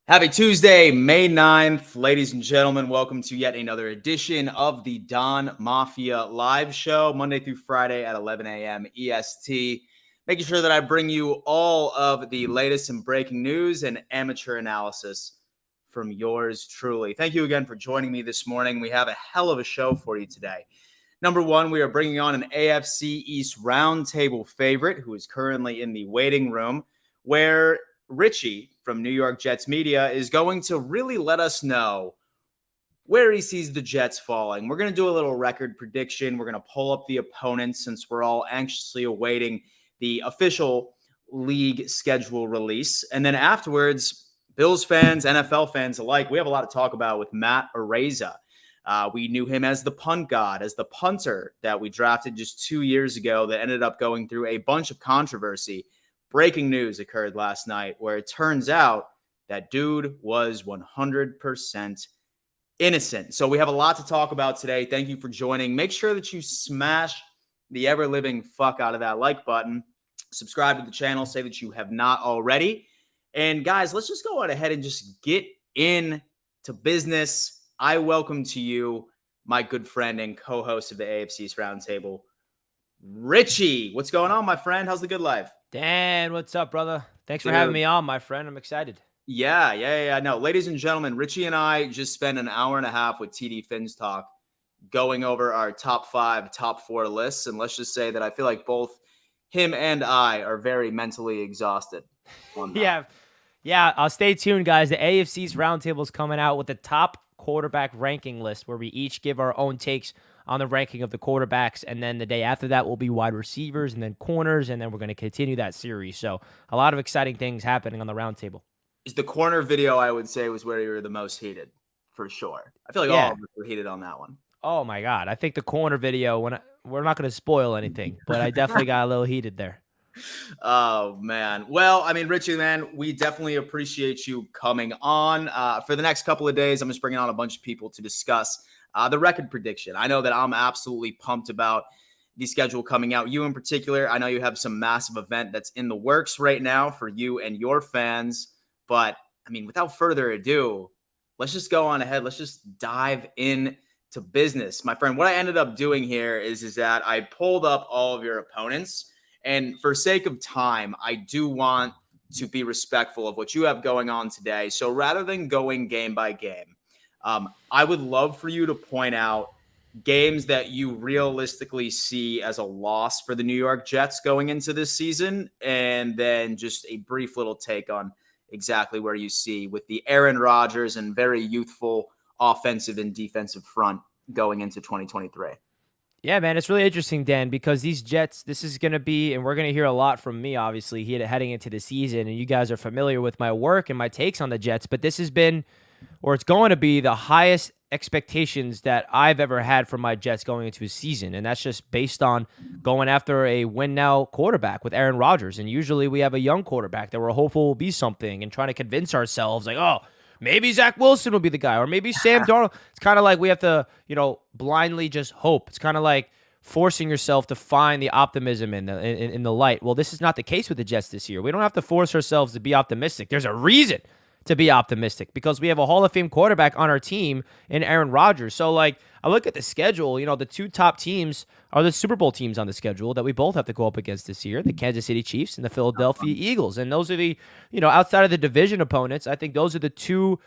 Happy Tuesday, May 9th. Ladies and gentlemen, welcome to yet another edition of the Don Mafia live show, Monday through Friday at 11 a.m. EST. Making sure that I bring you all of the latest and breaking news and amateur analysis from yours truly. Thank you again for joining me this morning. We have a hell of a show for you today. Number one, we are bringing on an AFC East roundtable favorite who is currently in the waiting room, where Richie from New York Jets Media is going to really let us know where he sees the Jets falling. We're going to do a little record prediction. We're going to pull up the opponents since we're all anxiously awaiting the official league schedule release. And then afterwards, Bills fans, NFL fans alike, we have a lot to talk about with Matt Araiza. We knew him as the punt god, as the punter that we drafted just 2 years ago that ended up going through a bunch of controversy. Breaking news occurred last night where it turns out that dude was 100% innocent. So we have a lot to talk about today. Thank you for joining. Make sure that you smash the ever-living fuck out of that like button. Subscribe to the channel. Say that you have not already. And guys, let's just go on ahead and just get into business. I welcome to you my good friend and co-host of the AFC's Roundtable, Richie. What's going on, my friend? How's the good life? Dan, what's up, brother? Thanks for having me on, my friend. I'm excited. Yeah. No, ladies and gentlemen, Richie and I just spent an hour and a half with TD Finns Talk going over our top 5, top 4 lists. And let's just say that I feel like both him and I are very mentally exhausted on that. Yeah. Stay tuned, guys. The AFC's Roundtable is coming out with the top quarterback ranking list where we each give our own takes on the ranking of the quarterbacks, and then the day after that will be wide receivers and then corners, and then we're going to continue that series. So a lot of exciting things happening on the roundtable. Is the corner video, I would say, was where you were the most heated, for sure. I feel like all of us were heated on that one. Oh, my God. I think the corner video, we're not going to spoil anything, but I definitely got a little heated there. Oh, man. Well, I mean, Richie, man, we definitely appreciate you coming on. For the next couple of days, I'm just bringing on a bunch of people to discuss the record prediction. I know that I'm absolutely pumped about the schedule coming out. You in particular, I know you have some massive event that's in the works right now for you and your fans. But, I mean, without further ado, let's just go on ahead. Let's just dive in to business. My friend, what I ended up doing here is that I pulled up all of your opponents. And for sake of time, I do want to be respectful of what you have going on today. So rather than going game by game, I would love for you to point out games that you realistically see as a loss for the New York Jets going into this season, and then just a brief little take on exactly where you see with the Aaron Rodgers and very youthful offensive and defensive front going into 2023. Yeah, man, it's really interesting, Dan, because these Jets, this is going to be, and we're going to hear a lot from me, obviously, heading into the season, and you guys are familiar with my work and my takes on the Jets, but this has been, or it's going to be, the highest expectations that I've ever had from my Jets going into a season, and that's just based on going after a win-now quarterback with Aaron Rodgers, and usually we have a young quarterback that we're hopeful will be something, and trying to convince ourselves, like, oh, maybe Zach Wilson will be the guy, or maybe Sam Darnold. It's kind of like we have to, blindly just hope. It's kind of like forcing yourself to find the optimism in the light. Well, this is not the case with the Jets this year. We don't have to force ourselves to be optimistic. There's a reason to be optimistic because we have a Hall of Fame quarterback on our team in Aaron Rodgers. So, I look at the schedule, the two top teams are the Super Bowl teams on the schedule that we both have to go up against this year, the Kansas City Chiefs and the Philadelphia Eagles. And those are the, outside of the division opponents, I think those are the two,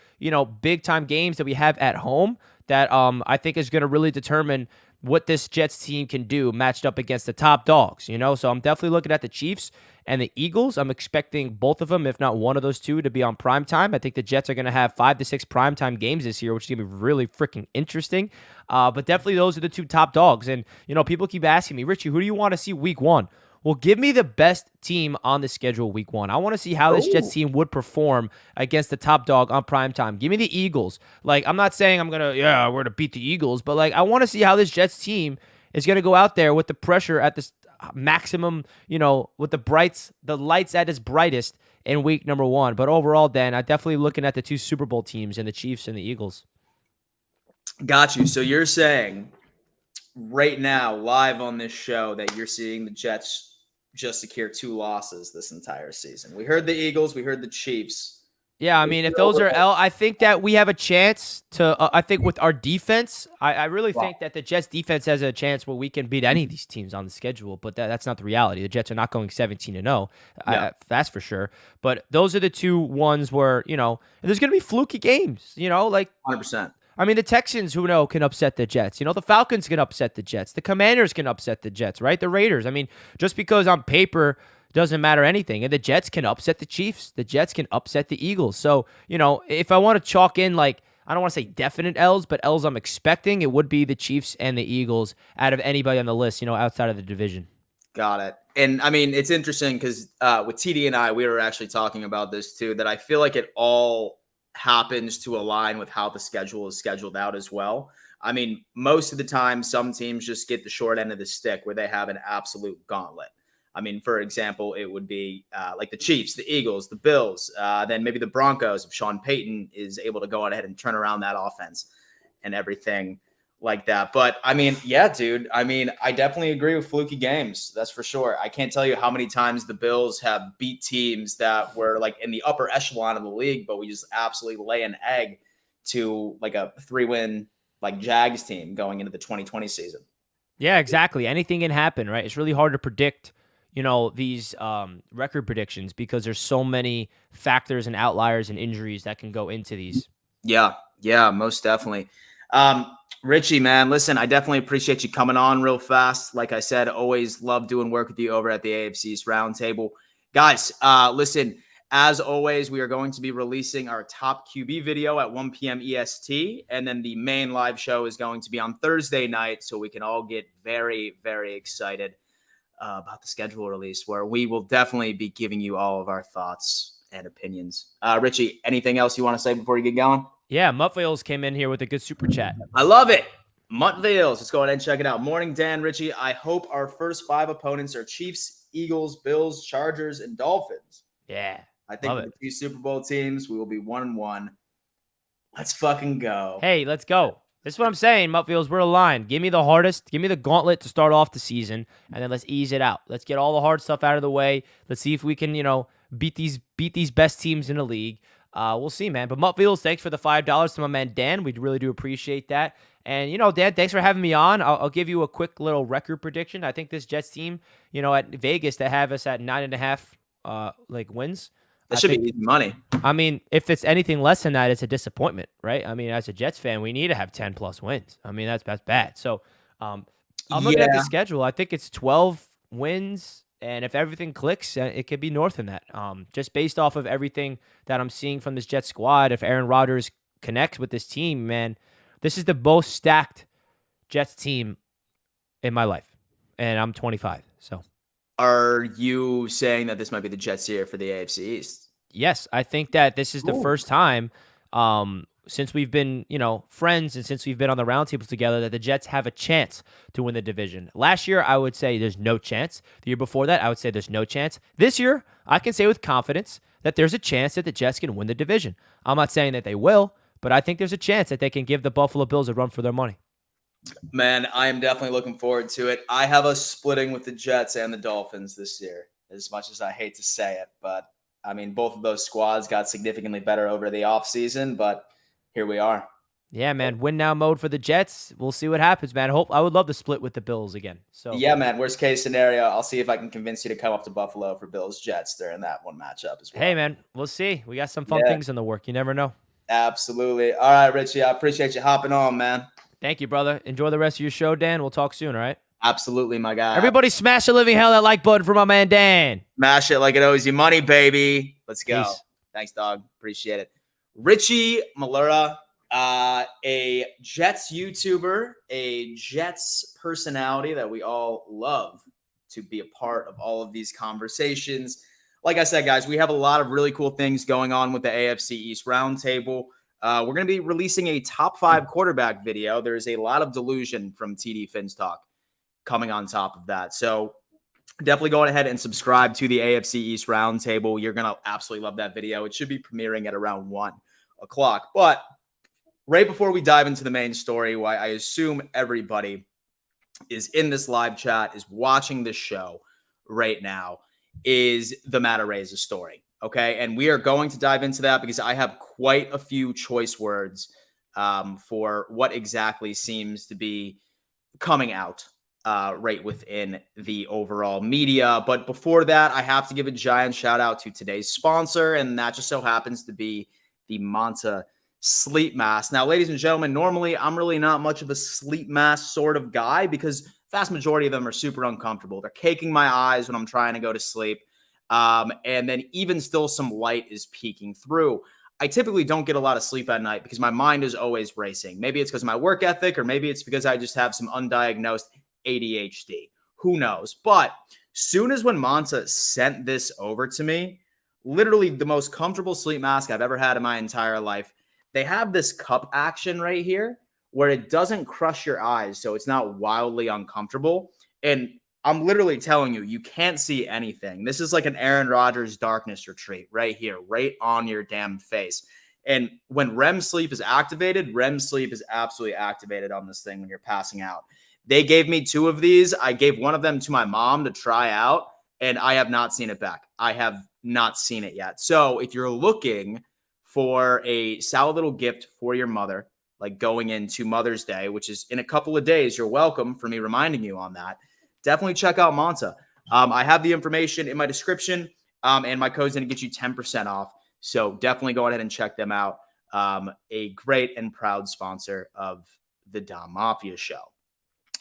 big-time games that we have at home that I think is going to really determine what this Jets team can do matched up against the top dogs, So I'm definitely looking at the Chiefs and the Eagles. I'm expecting both of them, if not one of those two, to be on primetime. I think the Jets are going to have 5 to 6 primetime games this year, which is going to be really freaking interesting. But definitely those are the two top dogs. And, people keep asking me, Richie, who do you want to see week 1? Well, give me the best team on the schedule week 1. I want to see how this Jets team would perform against the top dog on primetime. Give me the Eagles. I'm not saying we're going to beat the Eagles, but, I want to see how this Jets team is going to go out there with the pressure at this maximum, with the lights at its brightest in week number 1. But overall, Dan, I'm definitely looking at the two Super Bowl teams and the Chiefs and the Eagles. Got you. So you're saying right now, live on this show, that you're seeing the Jets just secure 2 losses this entire season. We heard the Eagles, we heard the Chiefs. Yeah, I mean, if those are L, I think that we have a chance to. I think with our defense, I really think that the Jets defense has a chance where we can beat any of these teams on the schedule. But that's not the reality. The Jets are not going 17-0. That's for sure. But those are the two ones where there's going to be fluky games. Like 100%. I mean, the Texans, can upset the Jets. The Falcons can upset the Jets. The Commanders can upset the Jets, right? The Raiders. I mean, just because on paper doesn't matter anything. And the Jets can upset the Chiefs. The Jets can upset the Eagles. So, if I want to chalk in, I don't want to say definite L's, but L's I'm expecting, it would be the Chiefs and the Eagles out of anybody on the list, outside of the division. Got it. And I mean, it's interesting because with TD and I, we were actually talking about this too, that I feel like it all happens to align with how the schedule is scheduled out as well. I mean, most of the time, some teams just get the short end of the stick where they have an absolute gauntlet. I mean, for example, it would be like the Chiefs, the Eagles, the Bills, then maybe the Broncos if Sean Payton is able to go on ahead and turn around that offense and everything like that. But I mean, yeah, dude, I mean, I definitely agree with fluky games. That's for sure. I can't tell you how many times the Bills have beat teams that were like in the upper echelon of the league, but we just absolutely lay an egg to like a 3-win like Jags team going into the 2020 season. Yeah, exactly. Anything can happen, right? It's really hard to predict these record predictions because there's so many factors and outliers and injuries that can go into these. Yeah, most definitely. Richie, man, listen, I definitely appreciate you coming on real fast. Like I said, always love doing work with you over at the AFC East Roundtable. Guys, listen, as always, we are going to be releasing our top QB video at 1 p.m. EST, and then the main live show is going to be on Thursday night, so we can all get very, very excited about the schedule release, where we will definitely be giving you all of our thoughts and opinions. Richie, anything else you want to say before you get going? Yeah, Muttveils came in here with a good super chat. I love it. Muttveils. Let's go ahead and check it out. Morning, Dan, Richie. I hope our first 5 opponents are Chiefs, Eagles, Bills, Chargers, and Dolphins. Yeah. I think with the 2 Super Bowl teams, we will be 1-1. Let's fucking go. Hey, let's go. This is what I'm saying, Muttfields. We're aligned. Give me the hardest. Give me the gauntlet to start off the season, and then let's ease it out. Let's get all the hard stuff out of the way. Let's see if we can, beat these best teams in the league. We'll see, man. But Muttfields, thanks for the $5 to my man Dan. We really do appreciate that. And, Dan, thanks for having me on. I'll give you a quick little record prediction. I think this Jets team, at Vegas, they have us at 9.5 wins. That should be easy money. I mean, if it's anything less than that, it's a disappointment, right? I mean, as a Jets fan, we need to have 10+ wins. I mean, that's bad. So I'm looking at the schedule. I think it's 12 wins, and if everything clicks, it could be north of that. Just based off of everything that I'm seeing from this Jets squad, if Aaron Rodgers connects with this team, man, this is the most stacked Jets team in my life, and I'm 25, so. Are you saying that this might be the Jets year for the AFC East? Yes, I think that this is the first time since we've been, friends and since we've been on the roundtables together that the Jets have a chance to win the division. Last year, I would say there's no chance. The year before that, I would say there's no chance. This year, I can say with confidence that there's a chance that the Jets can win the division. I'm not saying that they will, but I think there's a chance that they can give the Buffalo Bills a run for their money. Man, I am definitely looking forward to it. I have us splitting with the Jets and the Dolphins this year, as much as I hate to say it. But, I mean, both of those squads got significantly better over the offseason, but here we are. Yeah, man. Win now mode for the Jets. We'll see what happens, man. I would love to split with the Bills again. So yeah, man. Worst case scenario, I'll see if I can convince you to come up to Buffalo for Bills Jets during that one matchup as well. Hey, man. We'll see. We got some fun things in the work. You never know. Absolutely. All right, Richie. I appreciate you hopping on, man. Thank you, brother. Enjoy the rest of your show, Dan. We'll talk soon, all right? Absolutely, my guy. Everybody smash the living hell that like button for my man, Dan. Smash it like it owes you money, baby. Let's go. Peace. Thanks, dog. Appreciate it. Richie Malura, a Jets YouTuber, a Jets personality that we all love to be a part of all of these conversations. Like I said, guys, we have a lot of really cool things going on with the AFC East Roundtable. We're going to be releasing a top 5 quarterback video. There's a lot of delusion from TD Finns Talk coming on top of that. So definitely go ahead and subscribe to the AFC East Roundtable. You're going to absolutely love that video. It should be premiering at around 1 o'clock. But right before we dive into the main story, why I assume everybody is in this live chat, is watching this show right now, is the Araiza story. Okay. And we are going to dive into that because I have quite a few choice words for what exactly seems to be coming out right within the overall media. But before that, I have to give a giant shout out to today's sponsor, and that just so happens to be the Manta sleep mask. Now, ladies and gentlemen, normally I'm really not much of a sleep mask sort of guy because vast majority of them are super uncomfortable. They're caking my eyes when I'm trying to go to sleep. And then even still some light is peeking through. I typically don't get a lot of sleep at night because my mind is always racing. Maybe it's because of my work ethic, or maybe it's because I just have some undiagnosed ADHD. Who knows? But soon as when Manta sent this over to me, literally the most comfortable sleep mask I've ever had in my entire life. They have this cup action right here where it doesn't crush your eyes, so it's not wildly uncomfortable. And I'm literally telling you, you can't see anything. This is like an Aaron Rodgers darkness retreat right here, right on your damn face. And when REM sleep is activated, REM sleep is absolutely activated on this thing when you're passing out. They gave me 2 of these. I gave one of them to my mom to try out, and I have not seen it back. I have not seen it yet. So if you're looking for a solid little gift for your mother, like going into Mother's Day, which is in a couple of days, you're welcome for me reminding you on that. Definitely check out Manta. I have the information in my description, and my code's going to get you 10% off. So definitely go ahead and check them out. A great and proud sponsor of the Don Mafia show.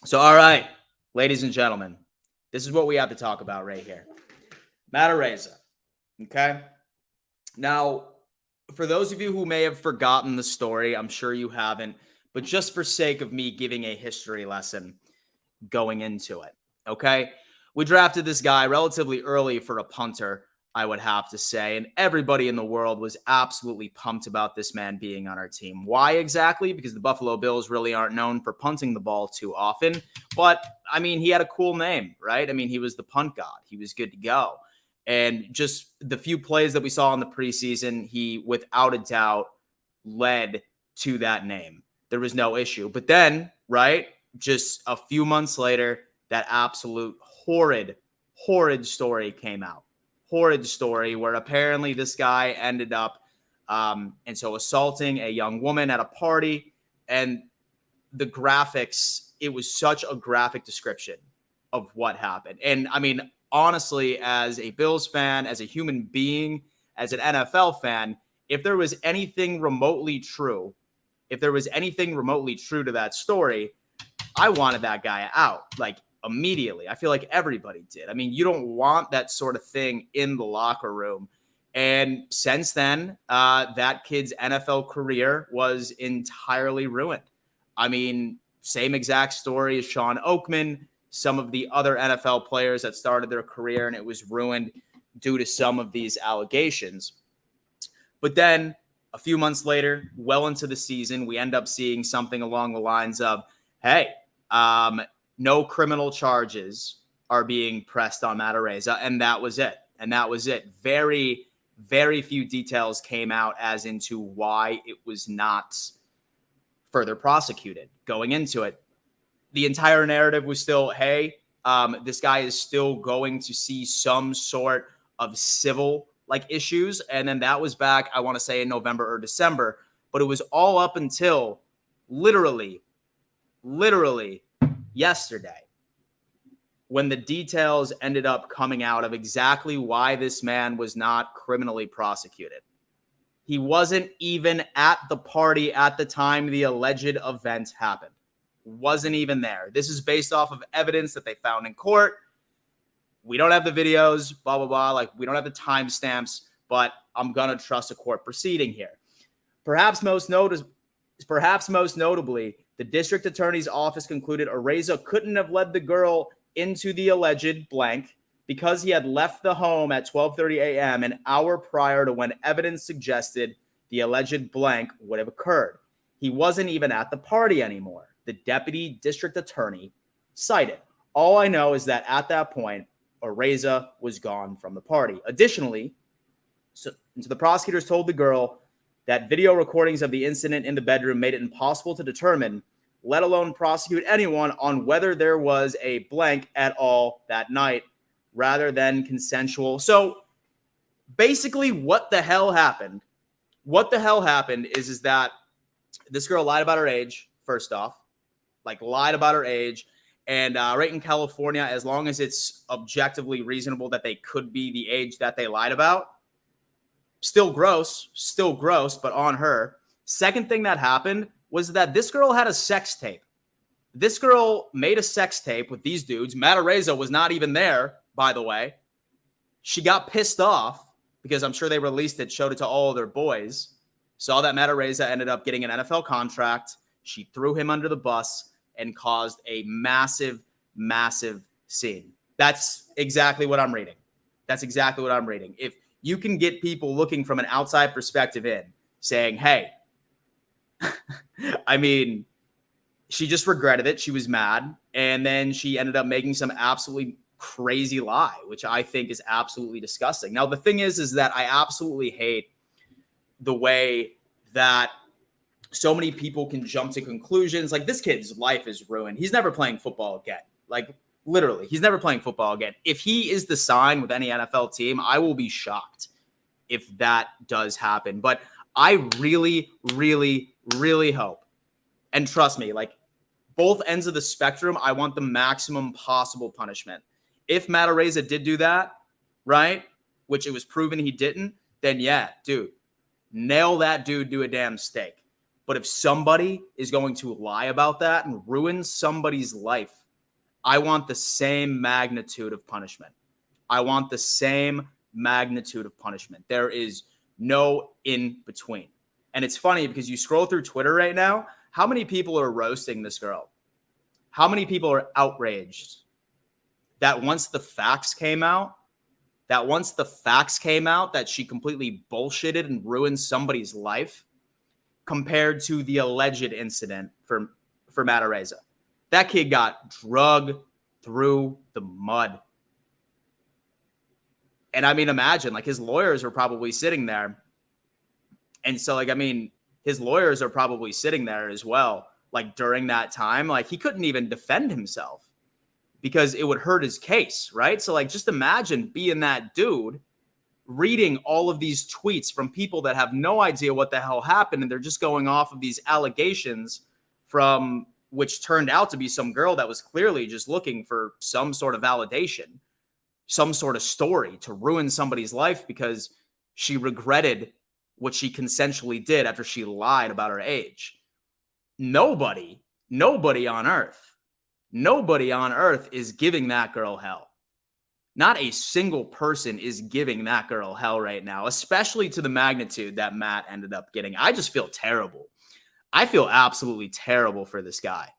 So, all right, ladies and gentlemen, this is what we have to talk about right here. Matt Araiza, okay? Now, for those of you who may have forgotten the story, I'm sure you haven't, but just for sake of me giving a history lesson going into it, okay? We drafted this guy relatively early for a punter, I would have to say, and everybody in the world was absolutely pumped about this man being on our team. Why exactly? Because the Buffalo Bills really aren't known for punting the ball too often, but I mean, he had a cool name, right? I mean, he was the punt god. He was good to go. And just the few plays that we saw in the preseason, he without a doubt led to that name. There was no issue. But then, right, just a few months later, that absolute horrid story came out. Horrid story where apparently this guy ended up assaulting a young woman at a party. And the graphics, it was such a graphic description of what happened. And I mean, honestly, as a Bills fan, as a human being, as an NFL fan, if there was anything remotely true to that story, I wanted that guy out like immediately. I feel like everybody did. I mean, you don't want that sort of thing in the locker room. And since then, that kid's NFL career was entirely ruined. I mean, same exact story as Sean Oakman, some of the other NFL players that started their career, and it was ruined due to some of these allegations. But then a few months later, well into the season, we end up seeing something along the lines of, hey, no criminal charges are being pressed on Matt Araiza, and that was it. Very, very few details came out as into why it was not further prosecuted going into it. The entire narrative was still, hey, this guy is still going to see some sort of civil like issues. And then that was back, I want to say in November or December, but it was all up until literally yesterday when the details ended up coming out of exactly why this man was not criminally prosecuted. He wasn't even at the party at the time the alleged event happened. Wasn't even there. This is based off of evidence that they found in court. We don't have the videos, blah, blah, blah. Like, we don't have the timestamps, but I'm going to trust a court proceeding here. Perhaps most notably, the district attorney's office concluded Araiza couldn't have led the girl into the alleged blank because he had left the home at 12:30 a.m., an hour prior to when evidence suggested the alleged blank would have occurred. He wasn't even at the party anymore, the deputy district attorney cited. All I know is that at that point, Araiza was gone from the party. Additionally, so the prosecutors told the girl that video recordings of the incident in the bedroom made it impossible to determine, let alone prosecute anyone on whether there was a blank at all that night rather than consensual. So basically what the hell happened? What the hell happened is that this girl lied about her age, first off, like lied about her age. And right in California, as long as it's objectively reasonable that they could be the age that they lied about, still gross, but on her. Second thing that happened was that this girl had a sex tape. This girl made a sex tape with these dudes. Matt Araiza was not even there, by the way. She got pissed off because I'm sure they released it, showed it to all of their boys, saw that Matt Araiza ended up getting an NFL contract. She threw him under the bus and caused a massive, massive scene. That's exactly what I'm reading. That's exactly what I'm reading. If you can get people looking from an outside perspective in, saying, hey, I mean, she just regretted it. She was mad. And then she ended up making some absolutely crazy lie, which I think is absolutely disgusting. Now, the thing is that I absolutely hate the way that so many people can jump to conclusions. Like, this kid's life is ruined. He's never playing football again. Like, literally, he's never playing football again. If he is the sign with any NFL team, I will be shocked if that does happen. But I really, really, really hope, and trust me, like, both ends of the spectrum, I want the maximum possible punishment. If Matt Araiza did do that, right, which it was proven he didn't, then yeah, dude, nail that dude to a damn stake. But if somebody is going to lie about that and ruin somebody's life, I want the same magnitude of punishment. I want the same magnitude of punishment. There is no in between. And it's funny because you scroll through Twitter right now, how many people are roasting this girl? How many people are outraged that once the facts came out, that she completely bullshitted and ruined somebody's life, compared to the alleged incident for Matt Araiza? That kid got drugged through the mud. And I mean, imagine, like, his lawyers were probably sitting there. And so, like, I mean, his lawyers are probably sitting there as well. Like, during that time, like, he couldn't even defend himself because it would hurt his case, right? So, like, just imagine being that dude, reading all of these tweets from people that have no idea what the hell happened, and they're just going off of these allegations from which turned out to be some girl that was clearly just looking for some sort of validation, some sort of story to ruin somebody's life because she regretted what she consensually did after she lied about her age. Nobody on earth is giving that girl hell. Not a single person is giving that girl hell right now, especially to the magnitude that Matt ended up getting. I just feel terrible. I feel absolutely terrible for this guy.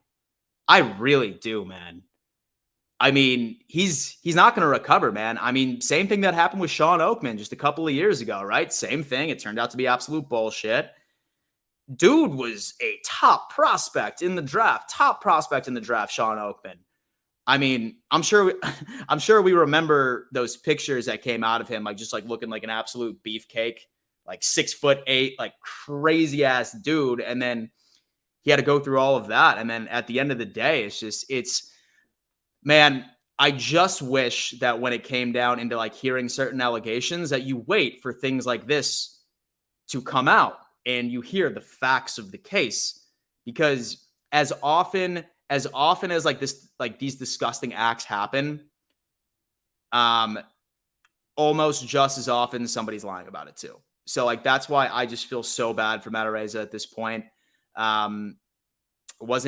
I really do, man. I mean, he's not going to recover, man. I mean, same thing that happened with Sean Oakman just a couple of years ago, right? Same thing. It turned out to be absolute bullshit. Dude was a top prospect in the draft, Sean Oakman. I mean, I'm sure we remember those pictures that came out of him, like, just like looking like an absolute beefcake, like 6'8", like crazy ass dude. And then he had to go through all of that. And then at the end of the day, man, I just wish that when it came down into like hearing certain allegations, that you wait for things like this to come out and you hear the facts of the case, because as often as like this, like these disgusting acts happen, almost just as often somebody's lying about it too. So like, that's why I just feel so bad for Matt Araiza at this point. Wasn't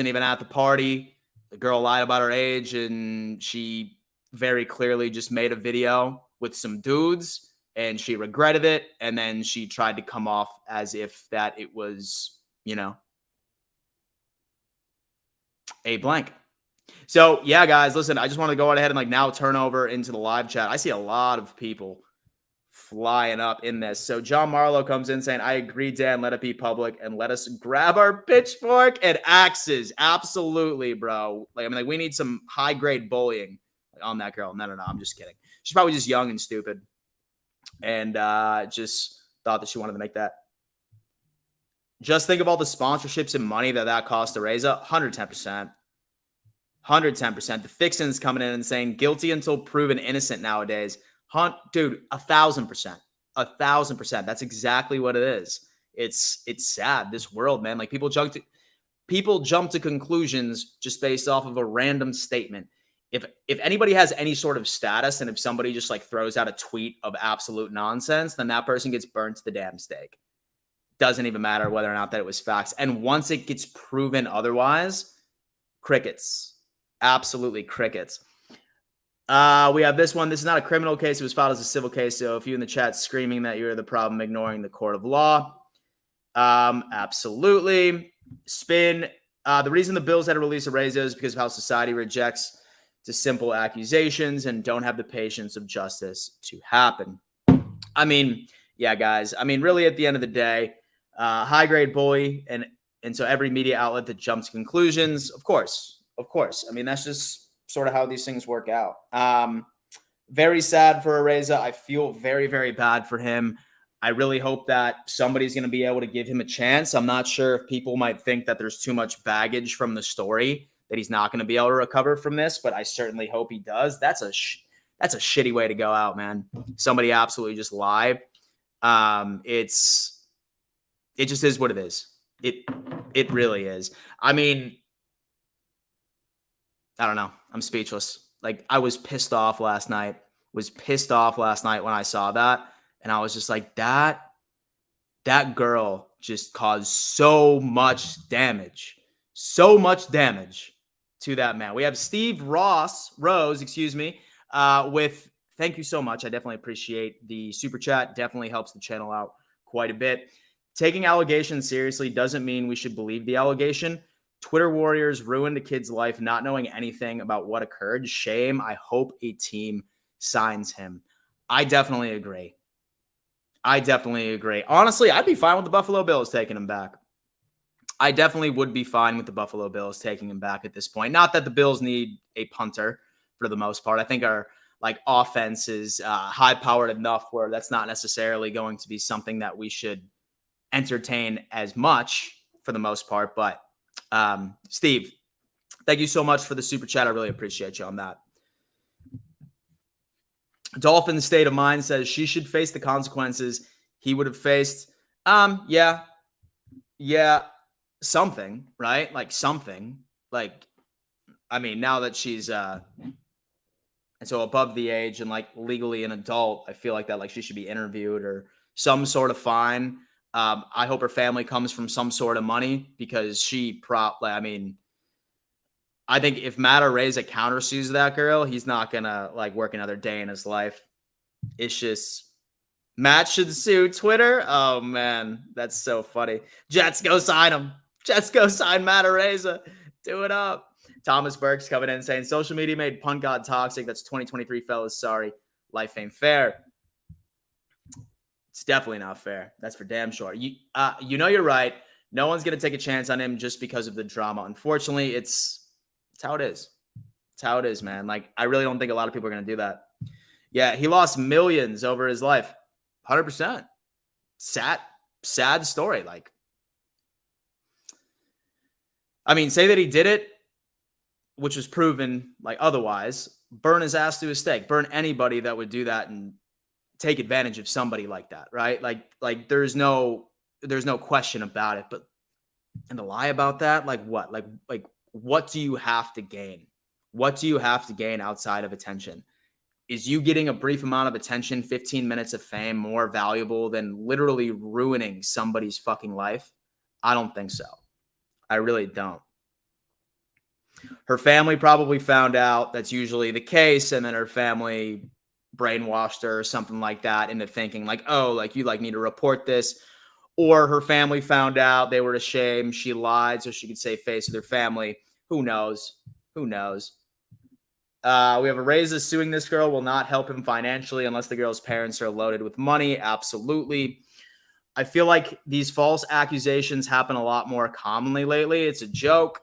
even at the party. The girl lied about her age, and she very clearly just made a video with some dudes, and she regretted it. And then she tried to come off as if that it was, you know, a blank. So yeah, guys, listen, I just want to go ahead and like now turn over into the live chat. I see a lot of people flying up in this. So John Marlowe comes in saying, I agree, Dan, let it be public and let us grab our pitchfork and axes. Absolutely, bro. Like, I mean, like, we need some high grade bullying on that girl. No, I'm just kidding. She's probably just young and stupid and just thought that she wanted to make that. Just think of all the sponsorships and money that cost Araiza. 110%. 110%. The Fixins coming in and saying guilty until proven innocent nowadays. Dude, 1,000%. 1,000%. That's exactly what it is. It's sad. This world, man. Like people jump to conclusions just based off of a random statement. If anybody has any sort of status, and if somebody just like throws out a tweet of absolute nonsense, then that person gets burnt to the damn stake. Doesn't even matter whether or not that it was facts. And once it gets proven otherwise, crickets. Absolutely crickets. We have this one. This is not a criminal case. It was filed as a civil case. So if you in the chat screaming that you're the problem, ignoring the court of law, absolutely. Spin. The reason the bills had to release Araiza is because of how society rejects the simple accusations and don't have the patience of justice to happen. I mean, yeah, guys. I mean, really, at the end of the day, high grade bully, and so every media outlet that jumps to conclusions, of course. I mean, that's just sort of how these things work out. Very sad for Araiza. I feel very, very bad for him. I really hope that somebody's going to be able to give him a chance. I'm not sure if people might think that there's too much baggage from the story, that he's not going to be able to recover from this, but I certainly hope he does. That's a shitty way to go out, man. Somebody absolutely just lied. It just is what it is. It really is. I mean, I don't know. I'm speechless. Like, I was pissed off last night. When I saw that. And I was just like, that girl just caused so much damage to that man. We have Steve Rose, with thank you so much. I definitely appreciate the super chat. Definitely helps the channel out quite a bit. Taking allegations seriously doesn't mean we should believe the allegation. Twitter warriors ruined a kid's life not knowing anything about what occurred. Shame. I hope a team signs him. I definitely agree. Honestly, I'd be fine with the Buffalo Bills taking him back. I definitely would be fine with the Buffalo Bills taking him back at this point. Not that the Bills need a punter for the most part. I think our offense is high-powered enough where that's not necessarily going to be something that we should entertain as much for the most part. But Steve, thank you so much for the super chat. I really appreciate you on that. Dolphin State of Mind says she should face the consequences he would have faced. Yeah, something, right? Like something. Like, I mean, now that she's and so above the age and like legally an adult, I feel like that she should be interviewed or some sort of fine. I hope her family comes from some sort of money because I think if Matt Araiza countersues that girl, he's not gonna work another day in his life. It's just Matt should sue Twitter. Oh man, that's so funny. Jets go sign him. Jets go sign Matt Araiza. Do it up. Thomas Burke's coming in saying social media made punt god toxic. That's 2023, fellas. Sorry, life ain't fair. It's definitely not fair. That's for damn sure. You know you're right. No one's gonna take a chance on him just because of the drama. Unfortunately, it's how it is. It's how it is, man. I really don't think a lot of people are going to do that. Yeah, he lost millions over his life. 100%. Sad story. Say that he did it, which was proven otherwise. Burn his ass to a stake. Burn anybody that would do that and take advantage of somebody like that, right? There's no question about it. But and to lie about that, what? What do you have to gain? What do you have to gain outside of attention? Is you getting a brief amount of attention, 15 minutes of fame, more valuable than literally ruining somebody's fucking life? I don't think so. I really don't. Her family probably found out. That's usually the case. And then her family brainwashed her or something like that into thinking you need to report this. Or her family found out, they were ashamed, she lied so she could save face with her family. Who knows? We have Araiza suing this girl will not help him financially unless the girl's parents are loaded with money. Absolutely. I feel like these false accusations happen a lot more commonly lately. It's a joke.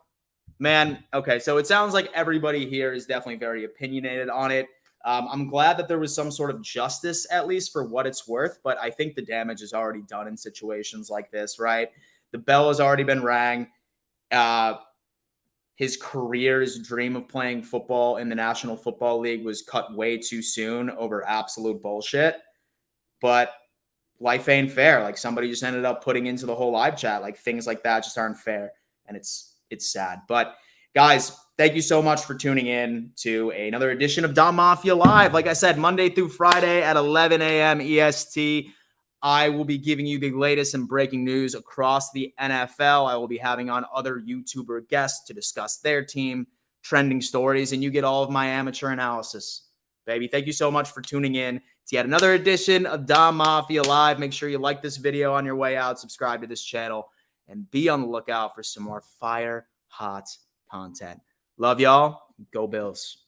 Man, okay, so it sounds like everybody here is definitely very opinionated on it. I'm glad that there was some sort of justice, at least for what it's worth, but I think the damage is already done in situations like this, right? The bell has already been rang. His career's dream of playing football in the National Football League was cut way too soon over absolute bullshit. But life ain't fair. Like somebody just ended up putting into the whole live chat, like things like that just aren't fair. And it's sad. But guys, thank you so much for tuning in to another edition of Don Mafia Live. Like I said, Monday through Friday at 11 a.m. EST. I will be giving you the latest and breaking news across the NFL. I will be having on other YouTuber guests to discuss their team, trending stories, and you get all of my amateur analysis. Baby, thank you so much for tuning in to yet another edition of Don Mafia Live. Make sure you like this video on your way out, subscribe to this channel, and be on the lookout for some more fire hot content. Love y'all. Go Bills.